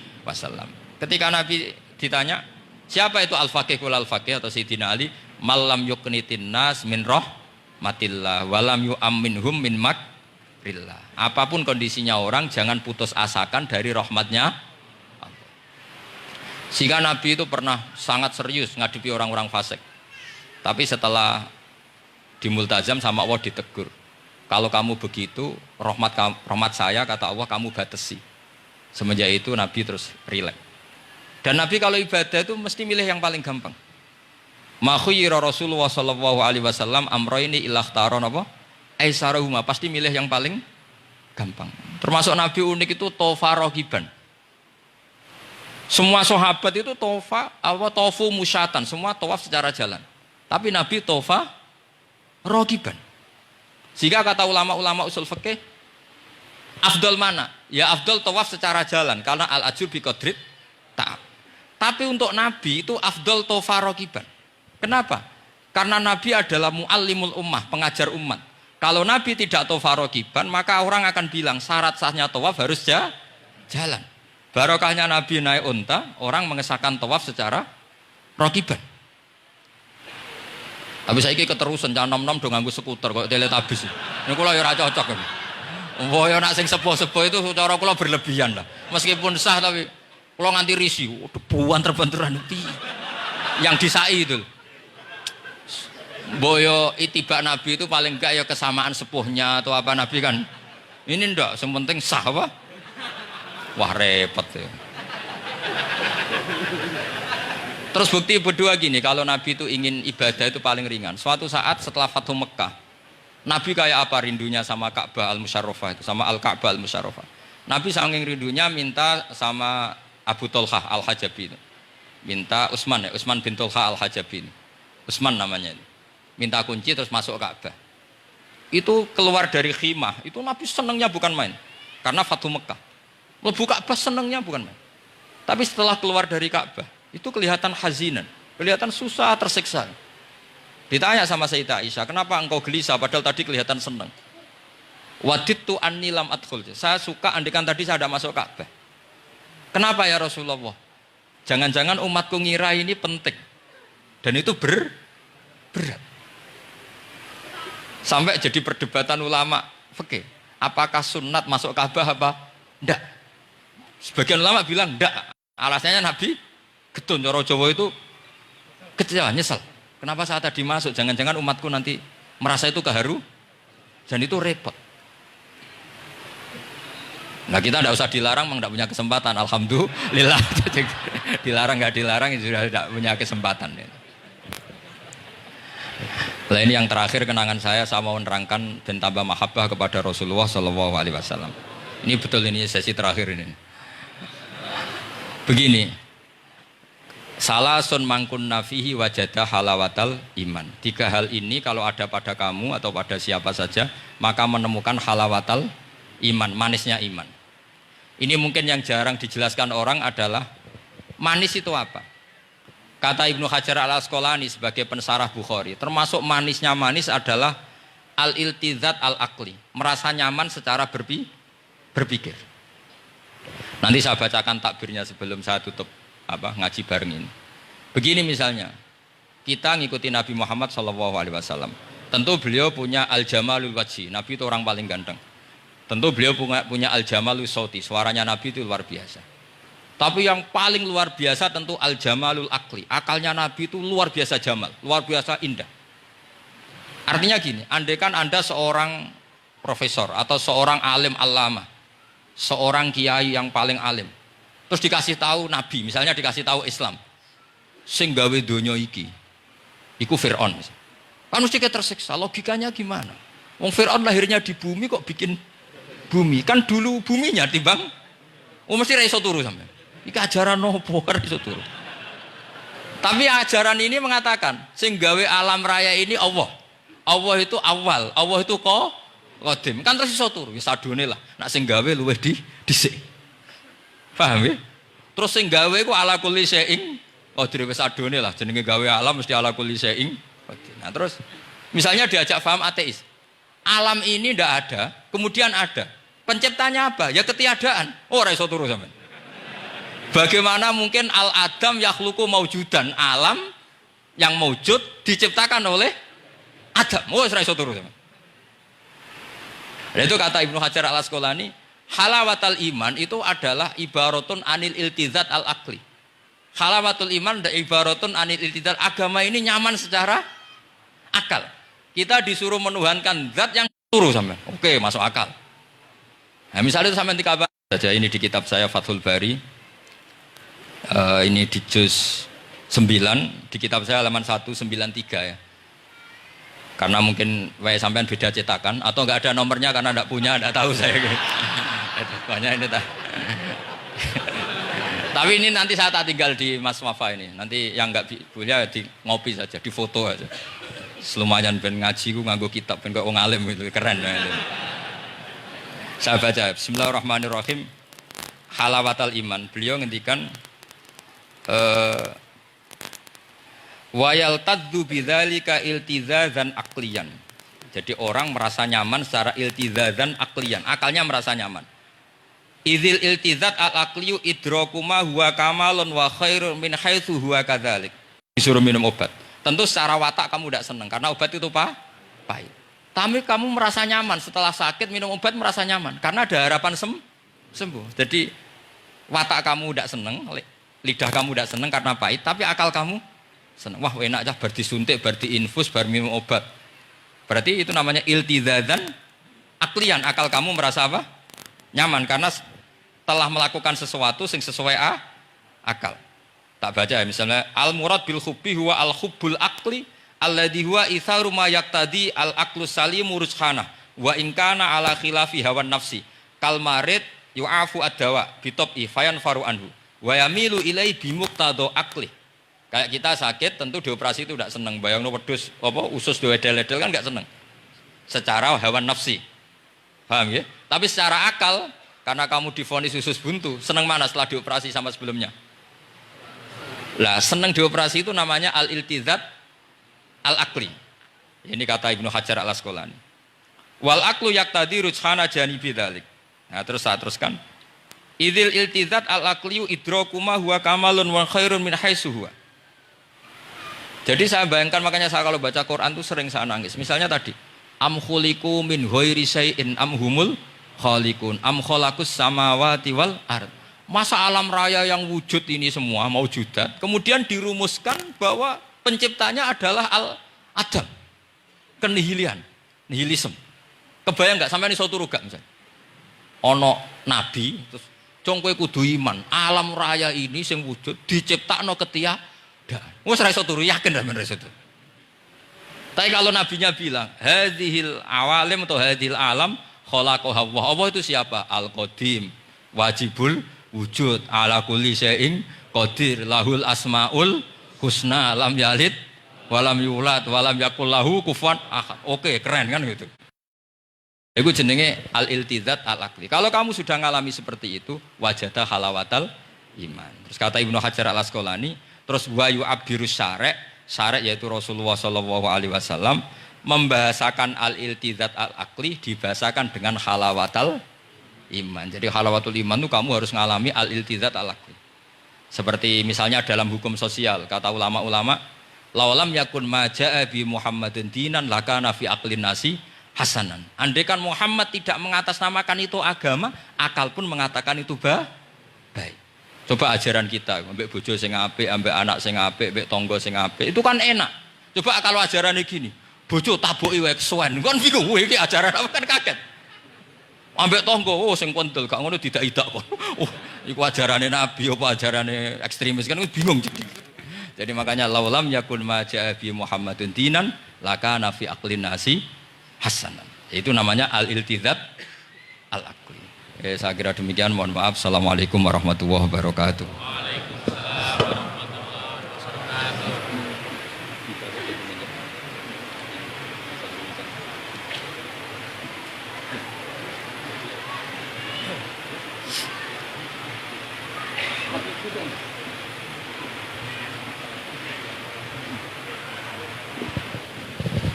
Speaker 1: Ketika Nabi ditanya, siapa itu al-faqih kul al-faqih atau Sayyidina Ali? Malam yuknitin nas min rahmatillah walam yu'amminhum min makrillah. Apapun kondisinya orang, jangan putus asakan dari rahmatnya. Sehingga Nabi itu pernah sangat serius ngadepi orang-orang fasik. Tapi setelah dimultazam sama Allah ditegur. Kalau kamu begitu, rahmat saya kata Allah kamu batasi. Semenjak itu Nabi terus rileks. Dan Nabi kalau ibadah itu mesti milih yang paling gampang. Ma khayyara Rasulullah sallallahu alaihi wasallam amrayni illa ikhtara napa? Aisarahuma, pasti milih yang paling gampang. Termasuk Nabi unik itu tofa rogiban. Semua sahabat itu tofu musyatan, semua tawaf secara jalan. Tapi Nabi tofa rogiban. Jika kata ulama-ulama usul fikih, afdal mana? Ya afdal tawaf secara jalan, karena al-ajur bi qadrit ta'ab. Tapi untuk Nabi itu afdal tofa rogiban. Kenapa? Karena Nabi adalah muallimul ummah, pengajar umat. Kalau Nabi tidak tofa rogiban, maka orang akan bilang syarat sahnya tawaf harus jalan. Barokahnya Nabi naik unta, orang mengesahkan tawaf secara rogiban. Tapi saiki keterusan cah nom-nom do nganggo skuter kok teletabis. Niku kula ya ora cocok. Wah ya nak sing sepuh-sepuh itu cara kula berlebihan lah. Meskipun sah tapi kula nganti risih, debuan terbenturan iki. Yang disai itu. Boyo itibak Nabi itu paling enggak ya kesamaan sepuhnya atau apa Nabi kan. Ini ndak, yang penting sah apa? Wah repot ya. Terus bukti berdua gini, kalau Nabi itu ingin ibadah itu paling ringan. Suatu saat setelah Fathu Mekah, Nabi kayak apa rindunya sama Ka'bah Al-Musyarrafah itu, sama Al-Ka'bah Al-Musyarrafah. Nabi saking rindunya minta sama Abu Tolhah Al-Hajabi itu. Minta Utsman ya, Utsman bin Tolhah Al-Hajabi itu. Utsman namanya itu. Minta kunci terus masuk Ka'bah. Itu keluar dari khimah, itu Nabi senangnya bukan main. Karena Fathu Mekah. Lebu Ka'bah senangnya bukan main. Tapi setelah keluar dari Ka'bah, itu kelihatan hazinan, kelihatan susah, tersiksa. Ditanya sama Sayyidah Aisyah, kenapa engkau gelisah padahal tadi kelihatan senang? Wadidtu anni lam adkhul. Saya suka andikan tadi saya ada masuk Ka'bah. Kenapa ya Rasulullah? Jangan-jangan umatku ngira ini penting. Dan itu berat. Sampai jadi perdebatan ulama fikih. Apakah sunat masuk Ka'bah apa? Enggak. Sebagian ulama bilang enggak. Alasannya Nabi getun cara Jawa itu kecewa, nyesal. Kenapa saat tadi masuk? Jangan-jangan umatku nanti merasa itu keharu dan itu repot. Nah kita tidak usah dilarang, memang tidak punya kesempatan. Alhamdulillah. Dilarang nggak dilarang, sudah tidak punya kesempatan. Nah ini yang terakhir kenangan saya mau menerangkan dan tambah mahabbah kepada Rasulullah Shallallahu Alaihi Wasallam. Ini betul, ini sesi terakhir ini. Begini, salasun mangkun nafihi wajada halawatal iman. 3 hal ini kalau ada pada kamu atau pada siapa saja, maka menemukan halawatal iman, manisnya iman. Ini mungkin yang jarang dijelaskan orang adalah manis itu apa. Kata Ibnu Hajar al-Asqalani sebagai pensarah Bukhari, termasuk manisnya manis adalah al-iltizat al-akli, merasa nyaman secara berpikir. Nanti saya bacakan takbirnya sebelum saya tutup ngaji bareng ini. Begini misalnya, kita ngikuti Nabi Muhammad SAW. Tentu beliau punya al-jamalul wajhi, Nabi itu orang paling ganteng. Tentu beliau punya al-jamalul sauti, suaranya Nabi itu luar biasa. Tapi yang paling luar biasa tentu al-jamalul akli, akalnya Nabi itu luar biasa jamal, luar biasa indah. Artinya gini, andaikan Anda seorang profesor atau seorang alim allamah, seorang kiai yang paling alim, terus dikasih tahu Nabi, misalnya dikasih tahu Islam, sing gawe donya iki, iku Fir'aun. Kan mesti tersiksa, logikanya gimana? Wong Fir'aun lahirnya di bumi kok bikin bumi, kan dulu buminya timbang, mesti ra iso turu sampean. Iki ajaran nopo kan iso turu. Tapi ajaran ini mengatakan, sing gawe alam raya ini Allah. Allah itu awal, Allah itu qadim. Kan terus iso turu, wis adone lah. Nak sing gawe luwih dhisik. Paham ya? Terus sing gawe ku ala kulli syai'in qadir, wis adone lah, jenenge gawe alam mesti ala kulli syai'in qadir. Nah, terus misalnya diajak paham ateis. Alam ini ndak ada, kemudian ada. Penciptanya apa? Ya ketiadaan. Oh, ora iso turu sampean. Bagaimana mungkin al-adam yakhluqu maujudan, alam yang maujud diciptakan oleh Adam. Oh, ora iso turu sampean. Itu kata Ibnu Hajar al-Asqalani, halawatul iman itu adalah ibaratun anil iltizat al-akli. Halawatul iman dan ibaratun anil iltizat, agama ini nyaman secara akal. Kita disuruh menuhankan zat yang turu sampean. Oke, masuk akal. Nah, misalnya itu sampean dikabar saja, ini di kitab saya Fathul Bari. Ini di juz 9, di kitab saya halaman 193 ya. Karena mungkin sampean beda cetakan atau enggak ada nomornya karena enggak punya, enggak tahu saya. Banyak ini Tapi ini nanti saya tak tinggal di Mas Wafa ini. Nanti yang enggak punya di ngopi saja, di foto aja. Lumayan ben ngaji ku nganggo kitab ben kok wong alim itu keren. Saya baca Bismillahirrahmanirrahim. Halawatal iman. Beliau ngendikan wa yaltadzu bidzalika iltizazan aqliyan. Jadi orang merasa nyaman secara iltizazan aqliyan, akalnya merasa nyaman. Idzil iltizat al-aqliyu idrakuma huwa kamalun wa khairun min haitsu huwa kadzalik. Disuruh minum obat. Tentu secara watak kamu tidak senang karena obat itu pahit. Tapi kamu merasa nyaman setelah sakit minum obat merasa nyaman karena ada harapan sembuh. Jadi watak kamu tidak senang, lidah kamu tidak senang karena pahit, tapi akal kamu senang. Wah enak aja bar disuntik, bar diinfus, bar minum obat. Berarti itu namanya iltidzadzan aklian. Akal kamu merasa apa? Nyaman karena telah melakukan sesuatu yang sesuai akal. Tak baca ya misalnya al murad bil hubbi huwa al hubbul aqli alladhi huwa itharu ma yaqtadi al aqlu salimu rujhana wa in kana ala khilafi hawan nafsi kal marid yu'afu ad-dawa bitabi fayan faru anhu wa yamilu ilai bimuqtado aqli. Kayak kita sakit tentu dioperasi itu tidak senang, bayangno wedhus apa usus dewedel-edel kan enggak senang secara hawan nafsi, paham ya? Tapi secara akal karena kamu divonis usus buntu, senang mana setelah dioperasi sama sebelumnya? Lah senang dioperasi itu namanya al-iltizat al-akli. Ini kata Ibnu Hajar al-Asqalani. Wal aklu yaqtadi rujhana janibi dzalik. Nah, terus saya teruskan. Idzil iltizat al-akliyu idrakuma huwa kamalun wa khairun min haitsu huwa. Jadi saya bayangkan, makanya saya kalau baca Quran itu sering saya nangis. Misalnya tadi, am khuliqu min ghairi syai'in am humul khaliqun am khalaqus samawati wal ard. Masa alam raya yang wujud ini semua maujudat kemudian dirumuskan bahwa penciptanya adalah al-adam, kenihilian, nihilisme. Kebayang nggak sampai ini suatu ruga misalnya ono nabi terus jong kowe kudu iman alam raya ini sing wujud diciptakno ketiadaan. Wes ra iso turu yakin ra iso turu. Tapi kalau nabinya bilang hadhil awalim atau hadhil alam khalaqaha Allah. Allah itu siapa? Al-Qadim, wajibul wujud, ala kulli syai'in qadir, lahul asmaul husna, lam yalid walam yulad walam yakul lahu kufuwan ahad. Oke, keren kan gitu. Itu jenenge al-iltizat al-akli. Kalau kamu sudah ngalami seperti itu, wajada halawatal iman. Terus kata Ibnu Hajar al-Asqalani, terus wa yu'abbirus syari', syari' yaitu Rasulullah sallallahu alaihi wasallam membahasakan al-iltizat al-akli dibahasakan dengan halawatal iman. Jadi halawatul iman itu kamu harus ngalami al-iltizat al-akli. Seperti misalnya dalam hukum sosial, kata ulama-ulama, laulam yakun ma ja'a bi Muhammadin dinan lakana fi aqlin nasi hasanan. Andaikan Muhammad tidak mengatasnamakan itu agama, akal pun mengatakan itu baik. Coba ajaran kita, ambek bojo sing apik, ambek anak sing apik, ambek tangga sing apik, itu kan enak. Coba kalau ajarannya gini, bojo taboki wae kesuwen, kan bingung, iki ajaran apa kan kaget. Ambek tonggo, oh sing kontel, gak ngono tidak kok. Oh, iku ajarane Nabi apa ajarane ekstremis kan bingung jadi makanya laulam yakun ma ja'a bi Muhammadun dinan lakana fi aqlin nasi hasanan. Itu namanya al-iltizat al-aqli. Saya kira demikian, mohon maaf. Assalamualaikum warahmatullahi wabarakatuh.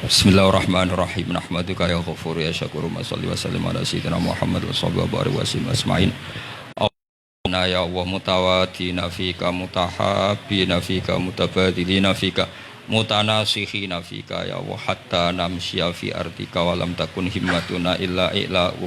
Speaker 1: Bismillahirrahmanirrahim. Nahmaduka ya ghafur ya syakur. Shalli wa sallim ala sayyidina Muhammad wa sahbihi wa barik wa sallim asma'in. Allahumma ya Allah mutawatina fika mutahabbina fika mutabadilina fika mutanasihina fika ya Allah hatta namshiya fi ardika wa lam takun himmatuna illa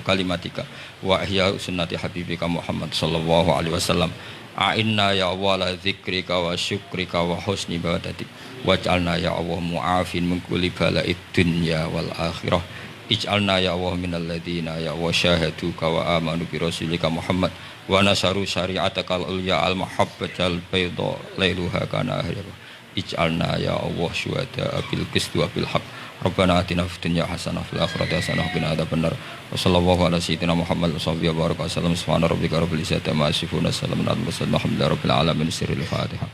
Speaker 1: kalimatika wa ihya sunnati habibika Muhammad sallallahu alaihi wasallam. A'inna ya Allah la dzikrika wa syukrika wa husni ibadatik waj'alna ya Allah mu'afin min kulli bala'id dunya wal akhirah ij'alna ya Allah minal ladina ya Allah syahaduka wa amanu bi rasulika Muhammad wa nasaru syari'atakal ulya al mahabbatal bayda lailuha kana ahliha ij'alna ya Allah syuhada bil qisti wa bil haqq Rabbana atina fid dunya hasanah fil akhirati hasanah wa qina adzabannar. Wa sallallahu ala sayyidina Muhammad wa sahbihi wa baraka sallam subhana rabbika rabbil izzati amma yasifun wa salamun alal mursalin walhamdulillahi rabbil alamin. Sirrul Fatihah.